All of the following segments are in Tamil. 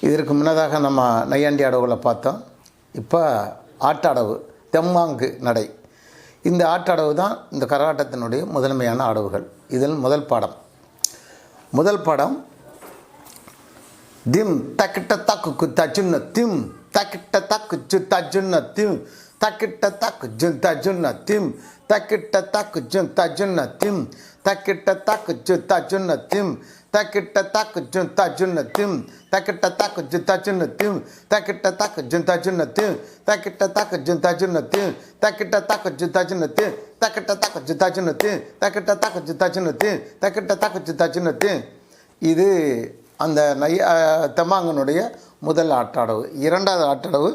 இதற்கு முன்னதாக நம்ம நையாண்டி அடவுகளை பார்த்தோம். இப்போ ஆட்டடவு, தெம்மாங்கு நடை. இந்த ஆட்டடவு தான் இந்த கரகாட்டத்தினுடைய முதன்மையான அடவுகள். இதில் முதல் பாடம் திம் தக்கிட்ட தாக்கு குத்தாச்சுன்ன திம் தக்கிட்ட தாக்கு சுத்தாச்சுன்ன திம் தக்கிட்ட தாக்கு ஜுந்தாச்சுன்ன திம் தக்கிட்ட தாக்கு ஜுந்தாச்சுன்ன திம் தக்கிட்ட தாக்கு சுத்தாச்சுன்ன திம் தக்கிட்ட தாக்கு ஜுந்தாச்சுன்ன திம் தக்கிட்ட தாக்கு ஜுந்தாச்சுன்ன திம் தக்கிட்ட தாக்கு ஜுந்தாச்சுன்ன திம் தக்கிட்ட தாக்கு ஜுந்தாச்சுன்ன திம் தக்கிட்ட தாக்கு ஜுந்தாச்சுன்ன திம் தக்கிட்ட தாக்கு ஜுந்தாச்சுன்ன திம் தக்கிட்ட தாக்கு ஜுந்தாச்சுன்ன திம் தக்கிட்ட தாக்கு ஜுந்தாச்சுன்ன திம். இது அந்த தெம்மாங்கனுடைய முதல் ஆட்டடவு. இரண்டாவது ஆட்டடவு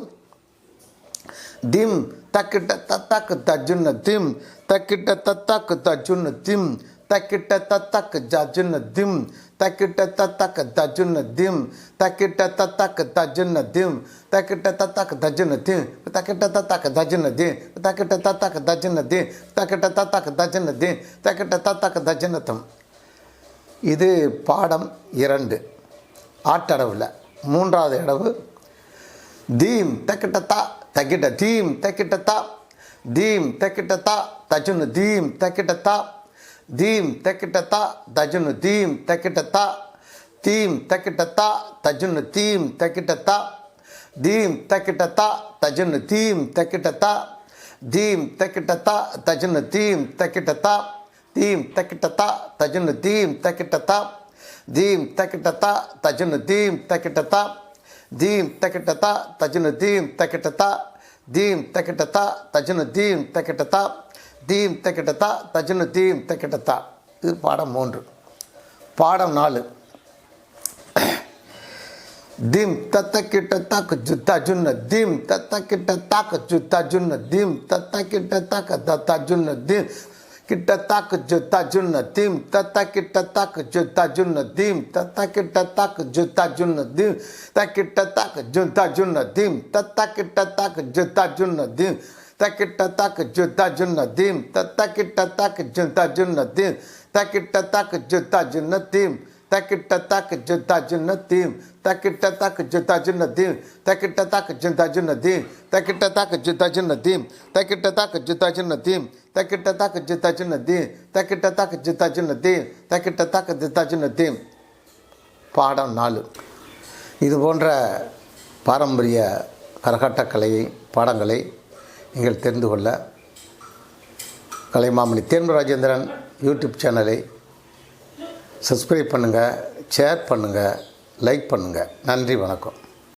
திம் தக்கிட்ட தத்தாக்கு தஜுன்ன திம் தக்கிட்ட தத்தாக்கு தஜுன்ன திம் தக்கிட்ட தத்தாக்கு ஜஜுன்ன திம் தக்கிட்ட தத்தாக்கு தஜுன்ன திம் தக்கிட்ட தத்தாக்கு தஜுன்ன திம் தக்கிட்ட தத்தாக்கு தஜுன்ன திம் தக்கிட்ட தத்தாக்கு தஜுன்ன திம் தக்கிட்ட தத்தாக்கு தஜுன்ன திம் தக்கிட்ட தத்தாக்கு தஜுன்ன திம் தக்கிட்ட தத்தாக்கு தஜுன்னத்தம். இது பாடம் 2 ஆட்டடவில். மூன்றாவது அடவு தீம் தக்கிட்ட தா தக்கிட்ட தீம் தக்கிட்ட தா தீம் தக்கிட்ட தா தஜுன்னு தீம் தக்கிட்ட தா தீம் தக்கிட்ட தா தஜுன்னு தீம் தக்கிட்ட தா தீம் தக்கிட்ட தா தஜுன்னு தீம் தக்கிட்ட தா தீம் தக்கிட்ட தா தஜுன்னு தீம் தக்கிட்ட தா தீம் தக்கிட்ட தா தஜுன்னு தீம் தக்கிட்ட தா தீம் தக்கிட்ட தா தஜுன்னு தீம் தக்கிட்ட தா தீம் தக்கிட்ட தா தஜுன்னு தீம் தக்கிட்ட தா தீம் தக்கிட்ட தா தஜுன்னு தீம் தக்கிட்ட தா தீம் தக்கிட்ட தா தஜுன்னு தீம் தக்கிட்ட தா தீம் தக்கிட்ட தா தஜுன்னு தீம் தக்கிட்ட தா. இது பாடம் 3. பாடம் 4 தீம் தத்தக்கிட்ட தாக்கு ஜுத்தாஜுன்ன தீம் தத்தக்கிட்ட தாக்கு ஜுத்தாஜுன்ன தீம் தத்தக்கிட்ட தாக்க தத்தாஜுன்ன தீம் கிட்ட தாக்கு ஜுத்தாஜுன்ன தீம் தத்தக்கிட்ட தாக்கு ஜுத்தாஜுன்ன தீம் தத்தக்கிட்ட தாக்கு ஜுத்தாஜுன்ன தீம் தக்கிட்ட தாக்கு ஜுத்தாஜுன்ன தீம் தத்தக்கிட்ட தாக்கு ஜுத்தாஜுன்ன தீம் தக்கிட்ட தாக்கு ஜுத்தாஜுன்ன தீம் தத்தக்கிட்ட தாக்கு ஜுத்தாஜுன்ன தீம் தக்கிட்ட தாக்கு ஜுத்தாஜுன்ன தீம் தக்கிட்ட தாக்கு ஜுத்தாஜுன்ன தீம் தக்கிட்ட தாக்கு ஜுத்தாஜுன்ன தீம் தக்கிட்ட தாக்கு ஜுத்தாஜுன்ன தீம் தக்கிட்ட தாக்கு ஜுத்தாஜுன்ன தீம் தக்கிட்ட தாக்கு ஜுத்தாஜுன்ன தீம் தக்கிட்ட தாக்கு ஜுத்தாஜுன்ன தீம் தக்கிட்ட தாக்கு ஜுத்தாஜுன்ன தீம் தக்கிட்ட தாக்கு ஜுத்தாஜுன்ன தீம். பாடம் 4. இது போன்ற பாரம்பரிய கரகாட்டக்கலை பாடங்களை நீங்கள் தெரிந்து கொள்ள கலைமாமணி தேன்மொழி ராஜேந்திரன் யூடியூப் சேனலை சப்ஸ்கிரைப் பண்ணுங்கள், ஷேர் பண்ணுங்கள், லைக் பண்ணுங்கள். நன்றி, வணக்கம்.